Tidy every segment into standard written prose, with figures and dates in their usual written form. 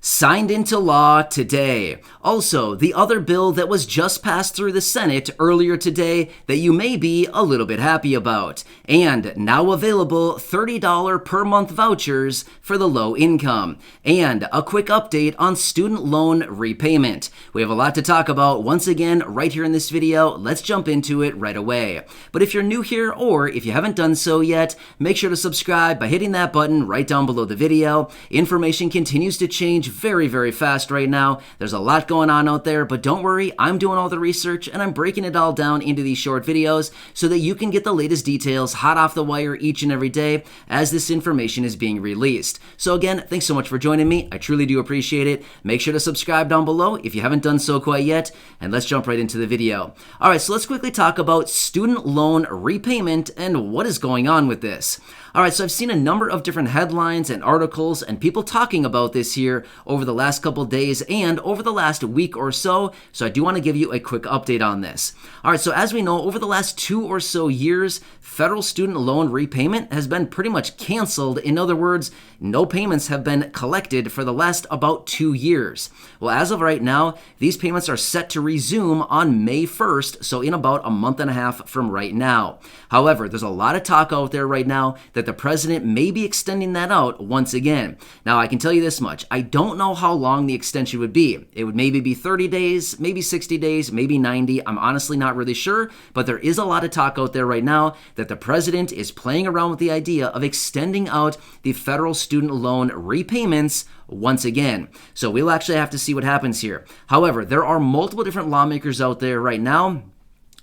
signed into law today. Also, the other bill that was just passed through the Senate earlier today that you may be a little bit happy about. And now available $30 per month vouchers for the low income. And a quick update on student loan repayment. We have a lot to talk about once again right here in this video. Let's jump into it right away. But if you're new here or if you haven't done so yet, make sure to subscribe by hitting that button right down below the video. Information continues to change very, very fast right now. There's a lot going on out there, but don't worry, I'm doing all the research and I'm breaking it all down into these short videos so that you can get the latest details hot off the wire each and every day as this information is being released. So again, thanks so much for joining me. I truly do appreciate it. Make sure to subscribe down below if you haven't done so quite yet, and let's jump right into the video. All right, so let's quickly talk about student loan repayment and what is going on with this. All right, so I've seen a number of different headlines and articles and people talking about this here over the last couple days and over the last week or so I do want to give you a quick update on this. All right, so as we know, over the last 2 or so years, federal student loan repayment has been pretty much canceled. In other words, no payments have been collected for the last about 2 years. Well, as of right now, these payments are set to resume on May 1st, so in about a month and a half from right now. However, there's a lot of talk out there right now that the president may be extending that out once again. Now, I can tell you this much. I don't know how long the extension would be. It would maybe be 30 days, maybe 60 days, maybe 90. I'm honestly not really sure, but there is a lot of talk out there right now that the president is playing around with the idea of extending out the federal student loan repayments once again. So we'll actually have to see what happens here. However, there are multiple different lawmakers out there right now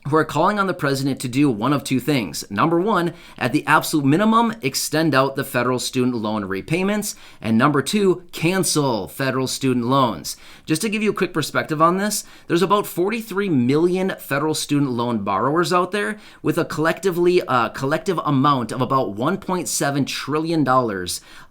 who are calling on the president to do one of two things. Number one, at the absolute minimum, extend out the federal student loan repayments. And number two, cancel federal student loans. Just to give you a quick perspective on this, there's about 43 million federal student loan borrowers out there with a collective amount of about $1.7 trillion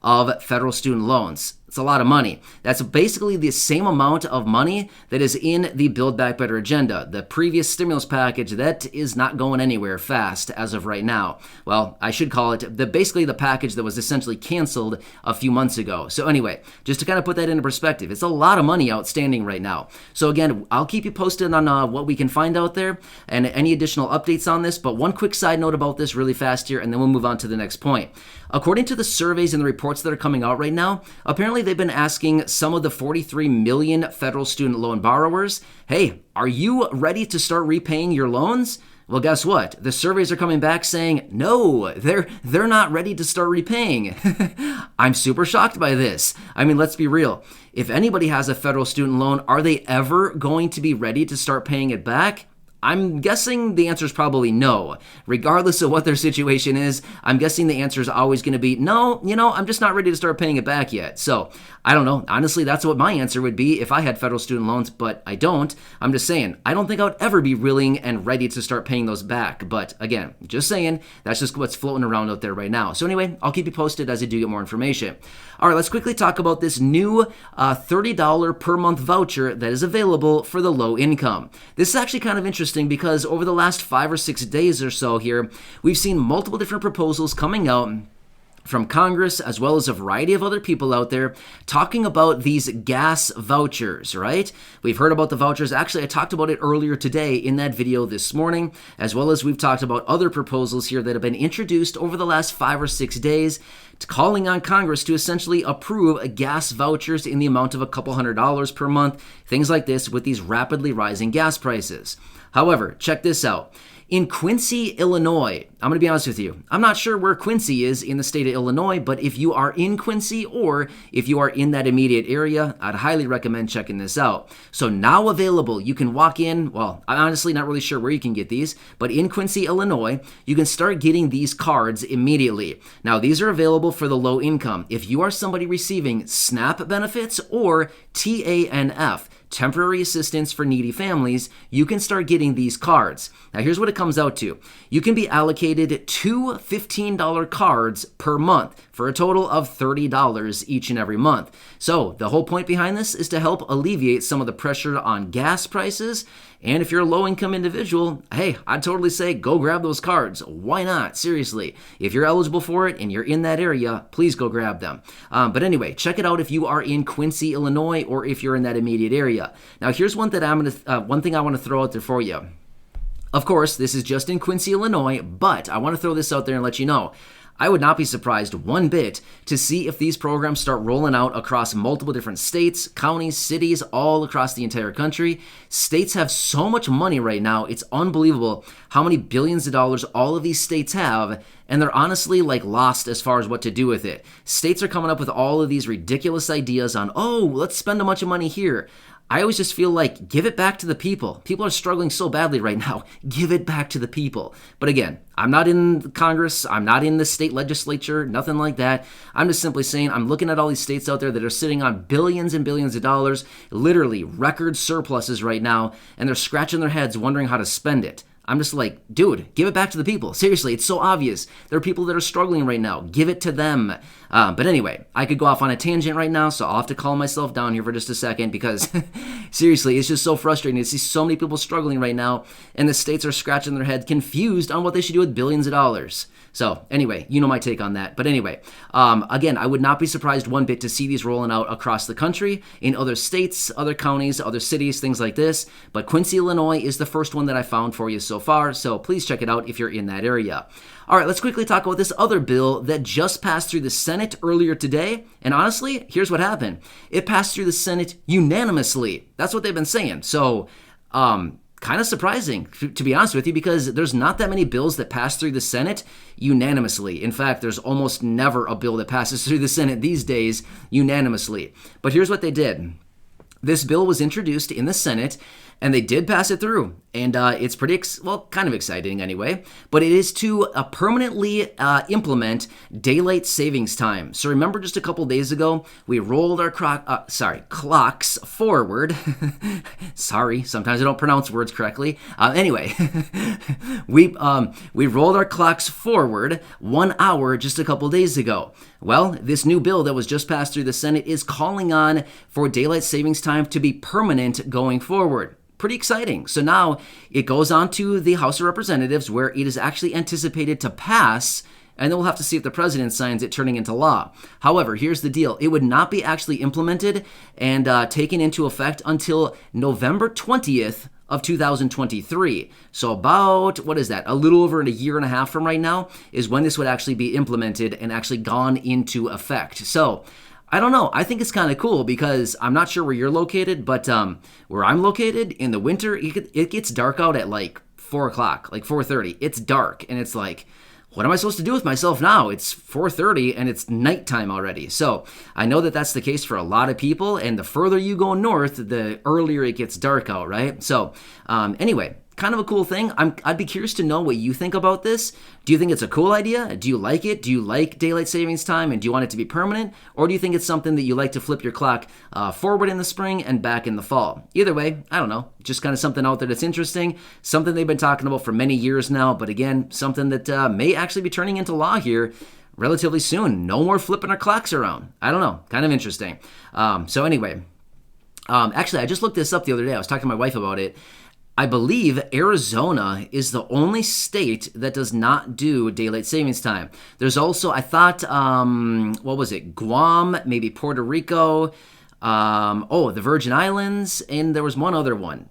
of federal student loans. It's a lot of money. That's basically the same amount of money that is in the Build Back Better agenda, the previous stimulus package that is not going anywhere fast as of right now. Well, I should call it basically the package that was essentially canceled a few months ago. So anyway, just to kind of put that into perspective, it's a lot of money outstanding right now. So again, I'll keep you posted on what we can find out there and any additional updates on this. But one quick side note about this really fast here, and then we'll move on to the next point. According to the surveys and the reports that are coming out right now, apparently they've been asking some of the 43 million federal student loan borrowers, hey, are you ready to start repaying your loans? Well, guess what? The surveys are coming back saying, no, they're not ready to start repaying. I'm super shocked by this. I mean, let's be real. If anybody has a federal student loan, are they ever going to be ready to start paying it back? I'm guessing the answer is probably no. Regardless of what their situation is, I'm guessing the answer is always going to be, no, I'm just not ready to start paying it back yet. So, I don't know. Honestly, that's what my answer would be if I had federal student loans, but I don't. I'm just saying, I don't think I would ever be willing and ready to start paying those back. But again, just saying, that's just what's floating around out there right now. So anyway, I'll keep you posted as I do get more information. All right, let's quickly talk about this new $30 per month voucher that is available for the low income. This is actually kind of interesting because over the last 5 or 6 days or so here, we've seen multiple different proposals coming out from Congress as well as a variety of other people out there talking about these gas vouchers, right? We've heard about the vouchers. Actually, I talked about it earlier today in that video this morning, as well as we've talked about other proposals here that have been introduced over the last 5 or 6 days, calling on Congress to essentially approve gas vouchers in the amount of a couple $100s per month, things like this with these rapidly rising gas prices. However, check this out. In Quincy, Illinois, I'm going to be honest with you, I'm not sure where Quincy is in the state of Illinois, but if you are in Quincy or if you are in that immediate area, I'd highly recommend checking this out. So now available, you can walk in, well, I'm honestly not really sure where you can get these, but in Quincy, Illinois, you can start getting these cards immediately. Now, these are available for the low income. If you are somebody receiving SNAP benefits or TANF, temporary assistance for needy families, you can start getting these cards. Now, here's what it comes out to. You can be allocated 2 $15 cards per month for a total of $30 each and every month. So the whole point behind this is to help alleviate some of the pressure on gas prices. And if you're a low-income individual, hey, I'd totally say go grab those cards. Why not? Seriously. If you're eligible for it and you're in that area, please go grab them. But anyway, check it out if you are in Quincy, Illinois, or if you're in that immediate area. Now, here's one thing I want to throw out there for you. Of course, this is just in Quincy, Illinois, but I want to throw this out there and let you know. I would not be surprised one bit to see if these programs start rolling out across multiple different states, counties, cities, all across the entire country. States have so much money right now, it's unbelievable how many billions of dollars all of these states have, and they're honestly like lost as far as what to do with it. States are coming up with all of these ridiculous ideas on, oh, let's spend a bunch of money here. I always just feel like, give it back to the people. People are struggling so badly right now. Give it back to the people. But again, I'm not in Congress. I'm not in the state legislature, nothing like that. I'm just simply saying I'm looking at all these states out there that are sitting on billions and billions of dollars, literally record surpluses right now, and they're scratching their heads wondering how to spend it. I'm just like, dude, give it back to the people. Seriously, it's so obvious. There are people that are struggling right now. Give it to them. But anyway, I could go off on a tangent right now, so I'll have to calm myself down here for just a second because seriously, it's just so frustrating to see so many people struggling right now, and the states are scratching their head confused on what they should do with billions of dollars. So anyway, you know my take on that. But anyway, again, I would not be surprised one bit to see these rolling out across the country, in other states, other counties, other cities, things like this. But Quincy, Illinois is the first one that I found for you so far, so please check it out if you're in that area. All right, let's quickly talk about this other bill that just passed through the Senate earlier today. And honestly, here's what happened. It passed through the Senate unanimously. That's what they've been saying. So, kind of surprising, to be honest with you, because there's not that many bills that pass through the Senate unanimously. In fact, there's almost never a bill that passes through the Senate these days unanimously. But here's what they did. This bill was introduced in the Senate, and they did pass it through. And it's pretty, kind of exciting anyway. But it is to permanently implement daylight savings time. So remember just a couple days ago, we rolled our clocks forward. Sorry, sometimes I don't pronounce words correctly. Anyway, we rolled our clocks forward 1 hour just a couple days ago. Well, this new bill that was just passed through the Senate is calling on for daylight savings time to be permanent going forward. Pretty exciting. So now it goes on to the House of Representatives, where it is actually anticipated to pass, and then we'll have to see if the president signs it, turning into law. However, here's the deal. It would not be actually implemented and taken into effect until November 20th of 2023. So about, a little over a year and a half from right now is when this would actually be implemented and actually gone into effect. So I don't know. I think it's kind of cool because I'm not sure where you're located, but where I'm located in the winter, it gets dark out at like 4 o'clock, like 4:30. It's dark, and it's like, what am I supposed to do with myself now? It's 4:30 and it's nighttime already. So I know that that's the case for a lot of people, and the further you go north, the earlier it gets dark out, right? So anyway, kind of a cool thing. I'd be curious to know what you think about this. Do you think it's a cool idea? Do you like it? Do you like daylight savings time, and do you want it to be permanent? Or do you think it's something that you like to flip your clock forward in the spring and back in the fall? Either way, I don't know. Just kind of something out there that's interesting, something they've been talking about for many years now, but again, something that may actually be turning into law here relatively soon. No more flipping our clocks around. I don't know. Kind of interesting. So anyway, actually, I just looked this up the other day. I was talking to my wife about it. I believe Arizona is the only state that does not do daylight savings time. There's also, I thought, Guam, maybe Puerto Rico, the Virgin Islands, and there was one other one,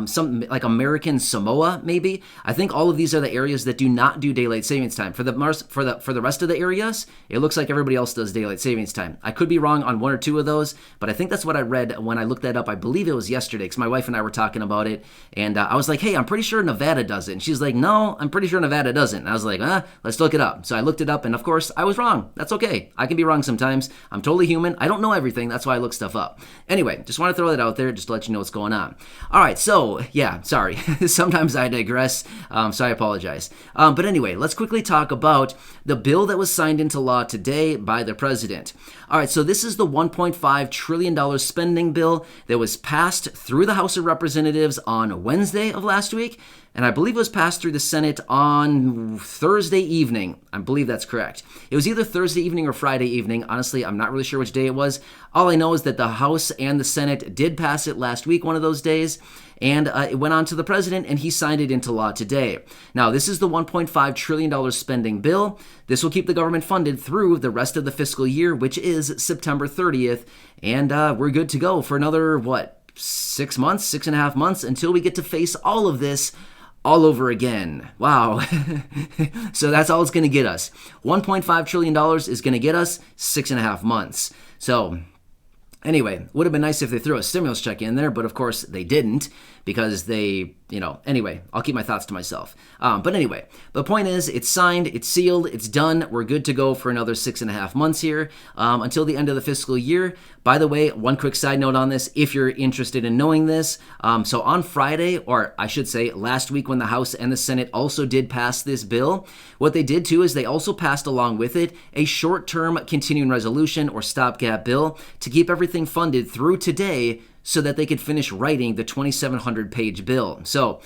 something like American Samoa, maybe. I think all of these are the areas that do not do daylight savings time. For the rest of the areas, it looks like everybody else does daylight savings time. I could be wrong on one or two of those, but I think that's what I read when I looked that up. I believe it was yesterday, because my wife and I were talking about it, and I was like, hey, I'm pretty sure Nevada does it. And she's like, no, I'm pretty sure Nevada doesn't. And I was like, let's look it up. So I looked it up, and of course, I was wrong. That's okay. I can be wrong sometimes. I'm totally human. I don't know everything. That's why I look stuff stuff up. Anyway, just want to throw that out there just to let you know what's going on. All right, so yeah, sorry. Sometimes I digress, so I apologize. But anyway, let's quickly talk about the bill that was signed into law today by the president. All right, so this is the $1.5 trillion spending bill that was passed through the House of Representatives on Wednesday of last week, and I believe it was passed through the Senate on Thursday evening. I believe that's correct. It was either Thursday evening or Friday evening. Honestly, I'm not really sure which day it was. All I know is that the House and the Senate did pass it last week, one of those days, and it went on to the president, and he signed it into law today. Now, this is the $1.5 trillion spending bill. This will keep the government funded through the rest of the fiscal year, which is September 30th, and we're good to go for another, 6 months, 6.5 months, until we get to face all of this all over again. Wow. So that's all it's going to get us. $1.5 trillion is going to get us 6.5 months. So anyway, would have been nice if they threw a stimulus check in there, but of course they didn't because they, anyway, I'll keep my thoughts to myself. But anyway, the point is it's signed, it's sealed, it's done. We're good to go for another 6.5 months here until the end of the fiscal year. By the way, one quick side note on this, if you're interested in knowing this. So on Friday, or I should say last week when the House and the Senate also did pass this bill, what they did too is they also passed along with it a short-term continuing resolution or stopgap bill to keep everything funded through today so that they could finish writing the 2,700-page bill. So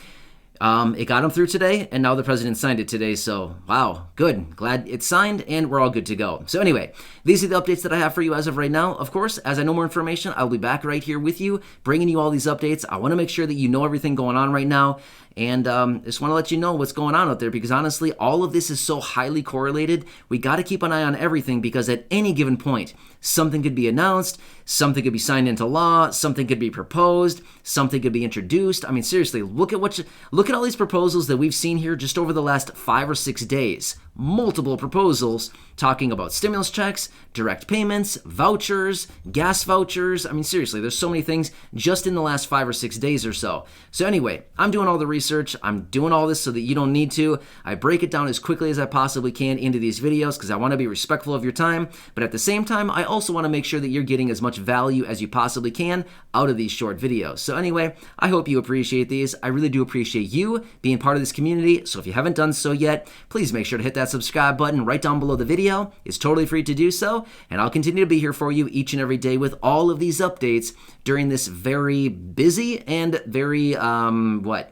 it got them through today, and now the president signed it today. So, wow, good. Glad it's signed, and we're all good to go. So anyway, these are the updates that I have for you as of right now. Of course, as I know more information, I'll be back right here with you, bringing you all these updates. I want to make sure that you know everything going on right now, and just want to let you know what's going on out there, because honestly, all of this is so highly correlated. We got to keep an eye on everything, because at any given point, something could be announced, something could be signed into law, something could be proposed, something could be introduced. I mean, seriously, look at all these proposals that we've seen here just over the last 5 or 6 days. Multiple proposals talking about stimulus checks, direct payments, vouchers, gas vouchers. I mean, seriously, there's so many things just in the last 5 or 6 days or so. So anyway, I'm doing all the research. I'm doing all this so that you don't need to. I break it down as quickly as I possibly can into these videos because I want to be respectful of your time. But at the same time, I also want to make sure that you're getting as much value as you possibly can out of these short videos. So anyway, I hope you appreciate these. I really do appreciate you being part of this community. So if you haven't done so yet, please make sure to hit that subscribe button right down below the video. It's totally free to do so, and I'll continue to be here for you each and every day with all of these updates during this very busy and very,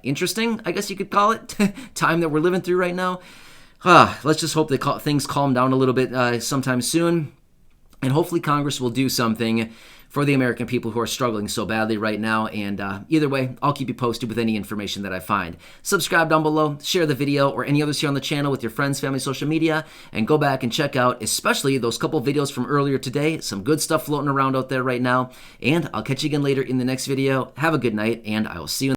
interesting, I guess you could call it, time that we're living through right now. Let's just hope that things calm down a little bit sometime soon, and hopefully Congress will do something for the American people who are struggling so badly right now. And either way, I'll keep you posted with any information that I find. Subscribe down below, share the video or any others here on the channel with your friends, family, social media, and go back and check out especially those couple videos from earlier today. Some good stuff floating around out there right now. And I'll catch you again later in the next video. Have a good night, and I will see you